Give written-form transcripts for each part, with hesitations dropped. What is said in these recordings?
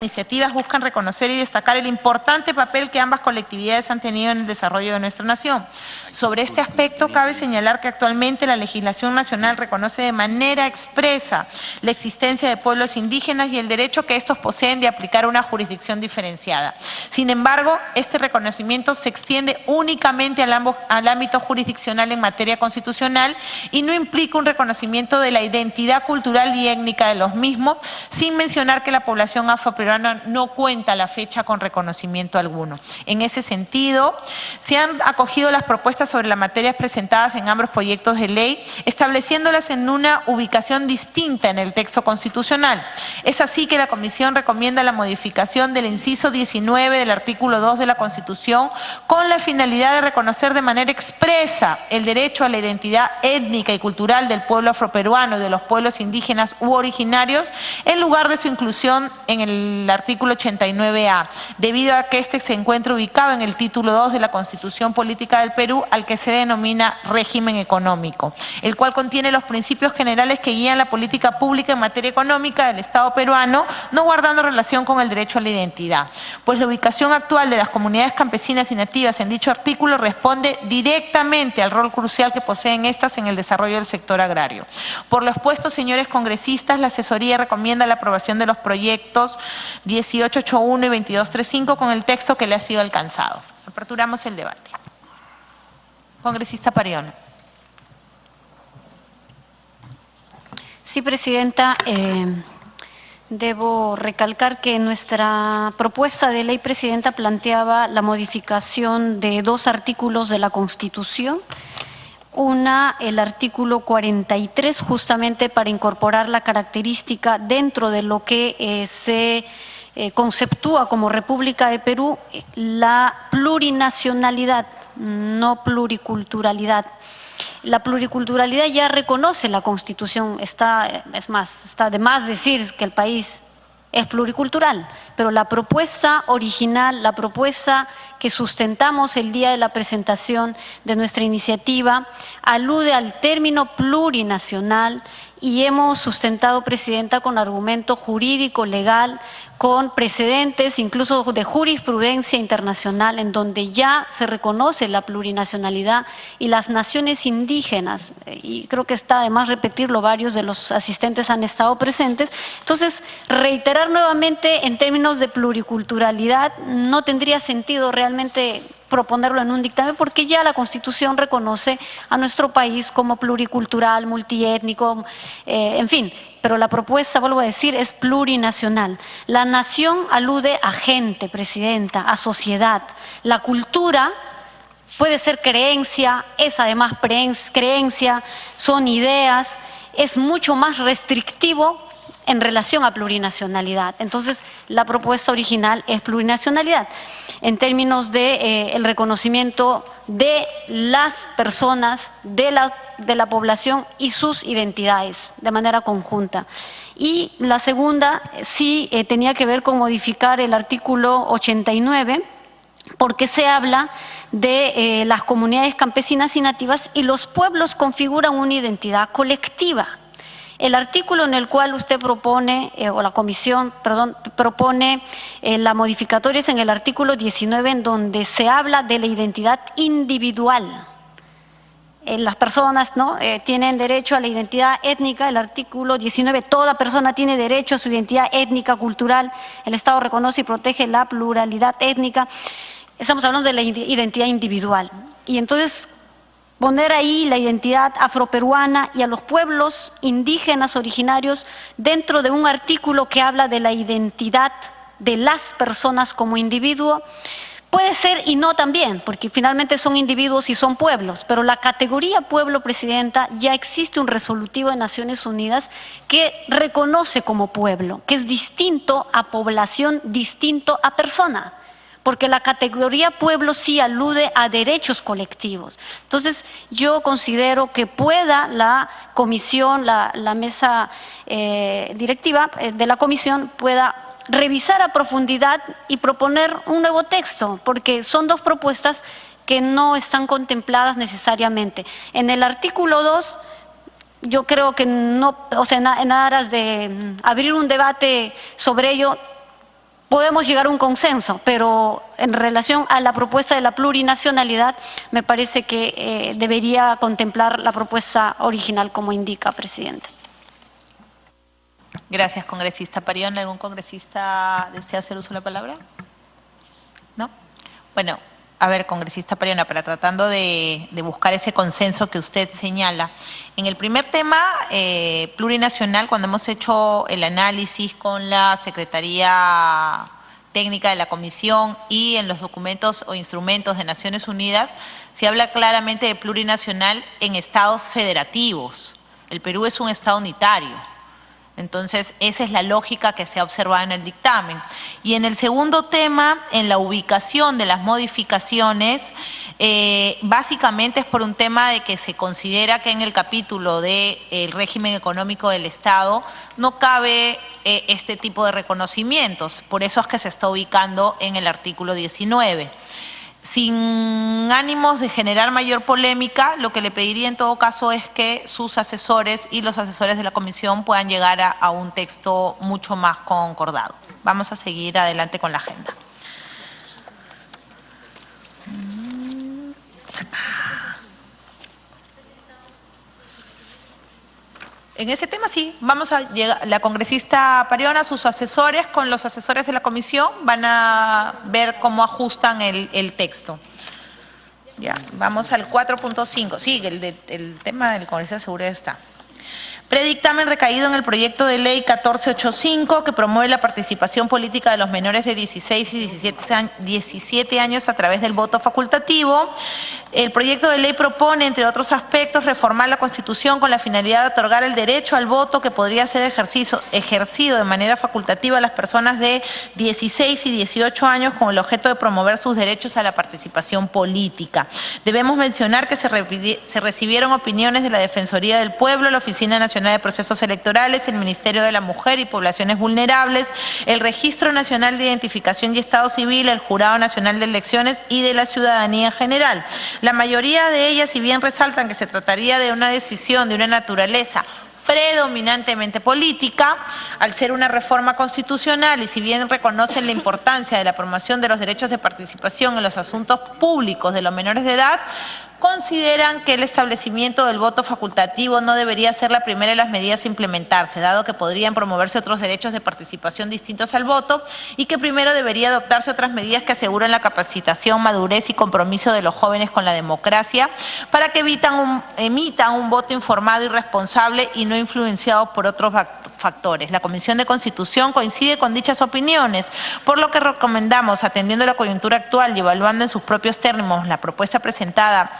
iniciativas buscan reconocer y destacar el importante papel que ambas colectividades han tenido en el desarrollo de nuestra nación. Sobre este aspecto, cabe señalar que actualmente la legislación nacional reconoce de manera expresa la existencia de pueblos indígenas y el derecho que estos poseen de aplicar una jurisdicción diferenciada. Sin embargo, este reconocimiento se extiende únicamente al ámbito jurisdiccional en materia constitucional y no implica un reconocimiento de la identidad cultural y étnica de los mismos, sin mencionar que la población afroperuana no cuenta a la fecha con reconocimiento alguno. En ese sentido, se han acogido las propuestas sobre la materia presentadas en ambos proyectos de ley, estableciéndolas en una ubicación distinta en el texto constitucional. Es así que la Comisión recomienda la modificación del inciso 19 del artículo 2 de la Constitución con la finalidad de reconocer de manera expresa el derecho a la identidad étnica y cultural del pueblo afroperuano y de los pueblos indígenas u originarios en lugar de su inclusión en el artículo 89A, debido a que este se encuentra ubicado en el título 2 de la Constitución Política del Perú, al que se denomina régimen económico, el cual contiene los principios generales que guían la política pública en materia económica del Estado peruano, no guardando relación con el derecho a la identidad, pues la ubicación actual de las comunidades campesinas y nativas en dicho artículo responde directamente al rol crucial que poseen estas en el desarrollo del sector agrario. Por lo expuesto, señores congresistas, la asesoría recomienda la aprobación de los proyectos 1881 y 2235 con el texto que le ha sido alcanzado. Aperturamos el debate. Congresista Pariona. Sí, Presidenta. Debo recalcar que nuestra propuesta de ley, Presidenta, planteaba la modificación de 2 artículos de la Constitución. Una, el artículo 43, justamente para incorporar la característica dentro de lo que se conceptúa como República de Perú, la plurinacionalidad, no pluriculturalidad. La pluriculturalidad ya reconoce la Constitución, es más, está de más decir que el país es pluricultural, pero la propuesta original, la propuesta que sustentamos el día de la presentación de nuestra iniciativa, alude al término plurinacional y hemos sustentado, Presidenta, con argumento jurídico, legal, con precedentes incluso de jurisprudencia internacional en donde ya se reconoce la plurinacionalidad y las naciones indígenas, y creo que está de más repetirlo, varios de los asistentes han estado presentes. Entonces, reiterar nuevamente en términos de pluriculturalidad no tendría sentido realmente proponerlo en un dictamen porque ya la Constitución reconoce a nuestro país como pluricultural, multiétnico, en fin. Pero la propuesta, vuelvo a decir, es plurinacional. La nación alude a gente, Presidenta, a sociedad. La cultura puede ser creencia, es además creencia, son ideas, es mucho más restrictivo en relación a plurinacionalidad. Entonces, la propuesta original es plurinacionalidad. En términos de el reconocimiento de las personas, de la población y sus identidades de manera conjunta. Y la segunda sí tenía que ver con modificar el artículo 89, porque se habla de las comunidades campesinas y nativas y los pueblos configuran una identidad colectiva. El artículo en el cual usted propone, o la comisión, perdón, propone la modificatoria es en el artículo 19, en donde se habla de la identidad individual. Las personas, ¿no?, tienen derecho a la identidad étnica. El artículo 19, toda persona tiene derecho a su identidad étnica, cultural. El Estado reconoce y protege la pluralidad étnica. Estamos hablando de la identidad individual. Y entonces, poner ahí la identidad afroperuana y a los pueblos indígenas originarios dentro de un artículo que habla de la identidad de las personas como individuo, puede ser y no también, porque finalmente son individuos y son pueblos, pero la categoría pueblo, Presidenta, ya existe un resolutivo de Naciones Unidas que reconoce como pueblo, que es distinto a población, distinto a persona, porque la categoría pueblo sí alude a derechos colectivos. Entonces, yo considero que pueda la comisión, la mesa directiva de la comisión pueda revisar a profundidad y proponer un nuevo texto, porque son 2 propuestas que no están contempladas necesariamente. En el artículo 2, yo creo que no, o sea, en aras de abrir un debate sobre ello, podemos llegar a un consenso, pero en relación a la propuesta de la plurinacionalidad, me parece que debería contemplar la propuesta original como indica, Presidente. Gracias, congresista Parión. ¿Algún congresista desea hacer uso de la palabra? ¿No? Bueno, a ver, congresista Pariona, para tratando de buscar ese consenso que usted señala. En el primer tema, plurinacional, cuando hemos hecho el análisis con la Secretaría Técnica de la Comisión y en los documentos o instrumentos de Naciones Unidas, se habla claramente de plurinacional en estados federativos. El Perú es un estado unitario. Entonces, esa es la lógica que se ha observado en el dictamen. Y en el segundo tema, en la ubicación de las modificaciones, básicamente es por un tema de que se considera que en el capítulo del régimen económico del Estado no cabe este tipo de reconocimientos. Por eso es que se está ubicando en el artículo 19. Sin ánimos de generar mayor polémica, lo que le pediría en todo caso es que sus asesores y los asesores de la comisión puedan llegar a un texto mucho más concordado. Vamos a seguir adelante con la agenda. En ese tema sí, vamos a llegar, la congresista Pariona, sus asesores con los asesores de la comisión van a ver cómo ajustan el texto. Ya, vamos al 4.5, sí, el tema del congresista de seguridad está. Predictamen recaído en el proyecto de ley 1485 que promueve la participación política de los menores de 16 y 17 años a través del voto facultativo. El proyecto de ley propone, entre otros aspectos, reformar la Constitución con la finalidad de otorgar el derecho al voto que podría ser ejercido de manera facultativa a las personas de 16 y 18 años con el objeto de promover sus derechos a la participación política. Debemos mencionar que se recibieron opiniones de la Defensoría del Pueblo, la Oficina Nacional de Procesos Electorales, el Ministerio de la Mujer y Poblaciones Vulnerables, el Registro Nacional de Identificación y Estado Civil, el Jurado Nacional de Elecciones y de la ciudadanía en general. La mayoría de ellas, si bien resaltan que se trataría de una decisión de una naturaleza predominantemente política, al ser una reforma constitucional y si bien reconocen la importancia de la promoción de los derechos de participación en los asuntos públicos de los menores de edad, consideran que el establecimiento del voto facultativo no debería ser la primera de las medidas a implementarse, dado que podrían promoverse otros derechos de participación distintos al voto y que primero debería adoptarse otras medidas que aseguren la capacitación, madurez y compromiso de los jóvenes con la democracia para que emitan un voto informado y responsable y no influenciado por otros factores. La Comisión de Constitución coincide con dichas opiniones, por lo que recomendamos, atendiendo la coyuntura actual y evaluando en sus propios términos la propuesta presentada,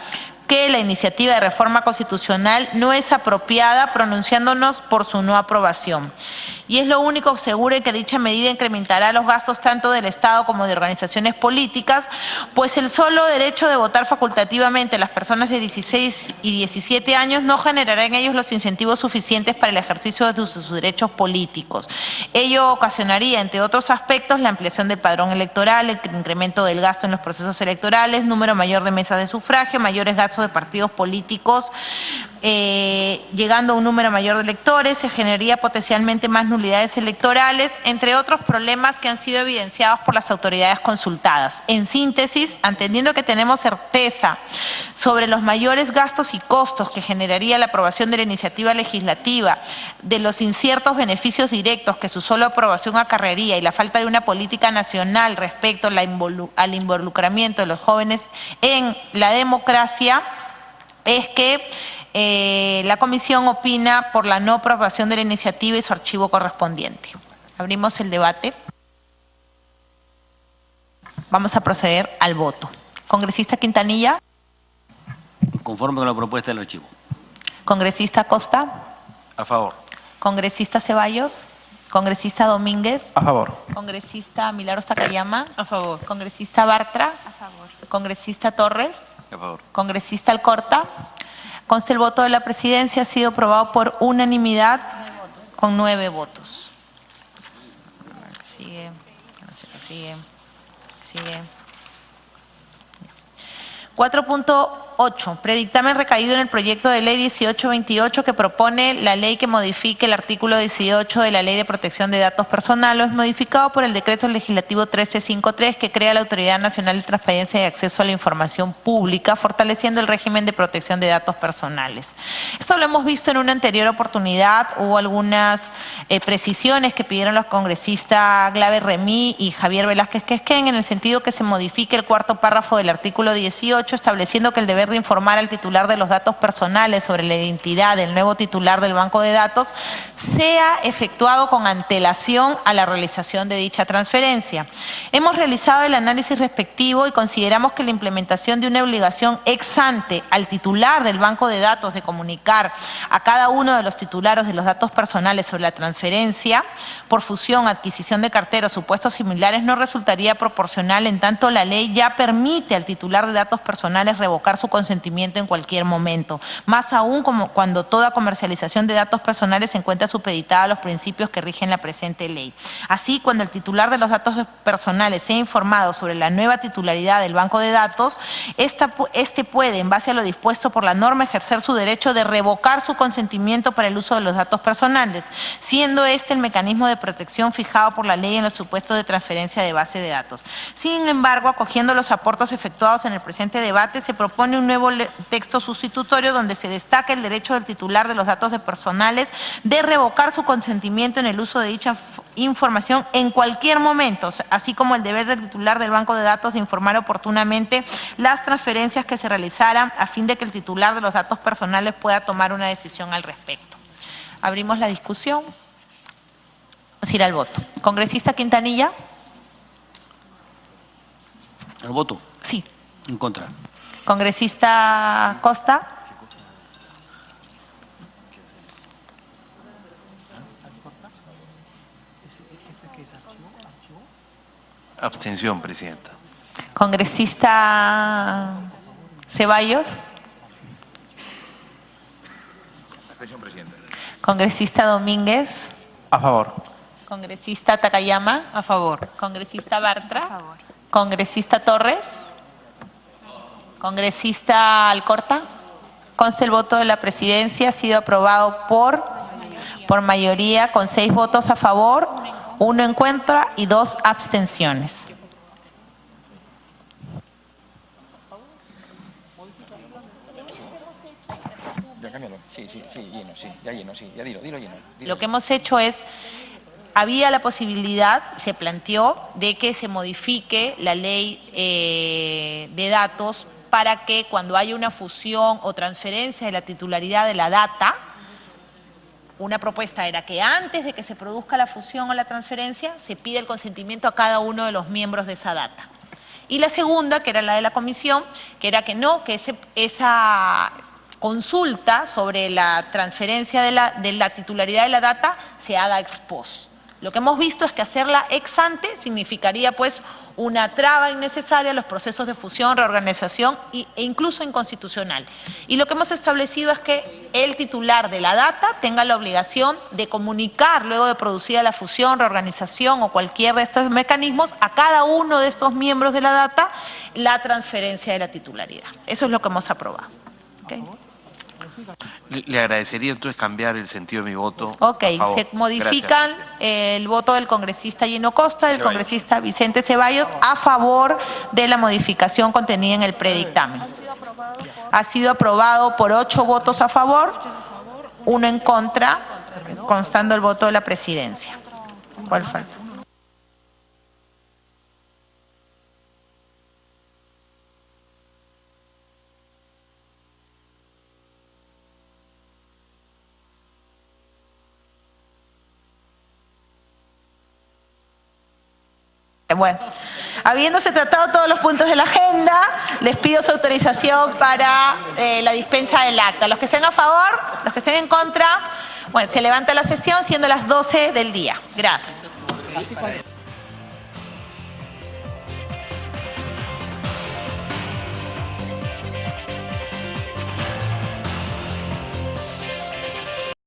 que la iniciativa de reforma constitucional no es apropiada, pronunciándonos por su no aprobación. Y es lo único seguro en que dicha medida incrementará los gastos tanto del Estado como de organizaciones políticas, pues el solo derecho de votar facultativamente a las personas de 16 y 17 años no generará en ellos los incentivos suficientes para el ejercicio de sus derechos políticos. Ello ocasionaría, entre otros aspectos, la ampliación del padrón electoral, el incremento del gasto en los procesos electorales, número mayor de mesas de sufragio, mayores gastos de partidos políticos, llegando a un número mayor de electores, se generaría potencialmente más nulidades electorales, entre otros problemas que han sido evidenciados por las autoridades consultadas. En síntesis, entendiendo que tenemos certeza sobre los mayores gastos y costos que generaría la aprobación de la iniciativa legislativa, de los inciertos beneficios directos que su sola aprobación acarrearía y la falta de una política nacional respecto al involucramiento de los jóvenes en la democracia, es que la comisión opina por la no aprobación de la iniciativa y su archivo correspondiente. Abrimos el debate. Vamos a proceder al voto. Congresista Quintanilla. Conforme con la propuesta del archivo. Congresista Costa. A favor. Congresista Ceballos. Congresista Domínguez. A favor. Congresista Milagros Takayama. A favor. Congresista Bartra. A favor. Congresista Torres. A favor. Congresista Alcorta. Consta el voto de la presidencia, ha sido aprobado por unanimidad con 9 votos. Sigue. Sigue. 4.6. 8. Predictamen recaído en el proyecto de ley 1828 que propone la ley que modifique el artículo 18 de la Ley de Protección de Datos Personales, modificado por el Decreto Legislativo 1353 que crea la Autoridad Nacional de Transparencia y Acceso a la Información Pública, fortaleciendo el régimen de protección de datos personales. Esto lo hemos visto en una anterior oportunidad. Hubo algunas precisiones que pidieron los congresistas Glave Remí y Javier Velázquez Quesquén, en el sentido que se modifique el cuarto párrafo del artículo 18, estableciendo que el deber de informar al titular de los datos personales sobre la identidad del nuevo titular del banco de datos sea efectuado con antelación a la realización de dicha transferencia. Hemos realizado el análisis respectivo y consideramos que la implementación de una obligación ex ante al titular del banco de datos de comunicar a cada uno de los titulares de los datos personales sobre la transferencia por fusión, adquisición de cartera o supuestos similares no resultaría proporcional, en tanto la ley ya permite al titular de datos personales revocar su consentimiento en cualquier momento, más aún como cuando toda comercialización de datos personales se encuentra supeditada a los principios que rigen la presente ley. Así, cuando el titular de los datos personales sea informado sobre la nueva titularidad del banco de datos, este puede, en base a lo dispuesto por la norma, ejercer su derecho de revocar su consentimiento para el uso de los datos personales, siendo este el mecanismo de protección fijado por la ley en los supuestos de transferencia de base de datos. Sin embargo, acogiendo los aportes efectuados en el presente debate, se propone un nuevo texto sustitutorio donde se destaca el derecho del titular de los datos personales de revocar su consentimiento en el uso de dicha información en cualquier momento, así como el deber del titular del banco de datos de informar oportunamente las transferencias que se realizaran a fin de que el titular de los datos personales pueda tomar una decisión al respecto. Abrimos la discusión. Vamos a ir al voto. Congresista Quintanilla. ¿El voto? Sí. En contra. Congresista Costa. Abstención, presidenta. Congresista Ceballos. Abstención, presidenta. Congresista Domínguez. A favor. Congresista Takayama. A favor. Congresista Bartra. A favor. Congresista Torres. Congresista Alcorta. Consta el voto de la presidencia. Ha sido aprobado por mayoría con 6 votos a favor, 1 en contra y 2 abstenciones. Ya cámbialo. Sí, lleno, ya lleno, ya dilo lleno. Lo que hemos hecho es, había la posibilidad, se planteó, de que se modifique la ley de datos para que cuando haya una fusión o transferencia de la titularidad de la data, una propuesta era que antes de que se produzca la fusión o la transferencia, se pide el consentimiento a cada uno de los miembros de esa data. Y la segunda, que era la de la comisión, que era que no, que esa consulta sobre la transferencia de la titularidad de la data se haga ex post. Lo que hemos visto es que hacerla ex ante significaría pues una traba innecesaria a los procesos de fusión, reorganización e incluso inconstitucional. Y lo que hemos establecido es que el titular de la data tenga la obligación de comunicar, luego de producida la fusión, reorganización o cualquier de estos mecanismos, a cada uno de estos miembros de la data la transferencia de la titularidad. Eso es lo que hemos aprobado. ¿Okay? Le agradecería entonces cambiar el sentido de mi voto. Ok, a favor. se modifican el voto del congresista Gino Costa, del congresista Vicente Ceballos, a favor de la modificación contenida en el predictamen. Ha sido aprobado por 8 votos a favor, 1 en contra, constando el voto de la presidencia. ¿Cuál falta? Bueno, habiéndose tratado todos los puntos de la agenda, les pido su autorización para la dispensa del acta. Los que estén a favor, los que estén en contra, bueno, se levanta la sesión siendo las 12 del día. Gracias.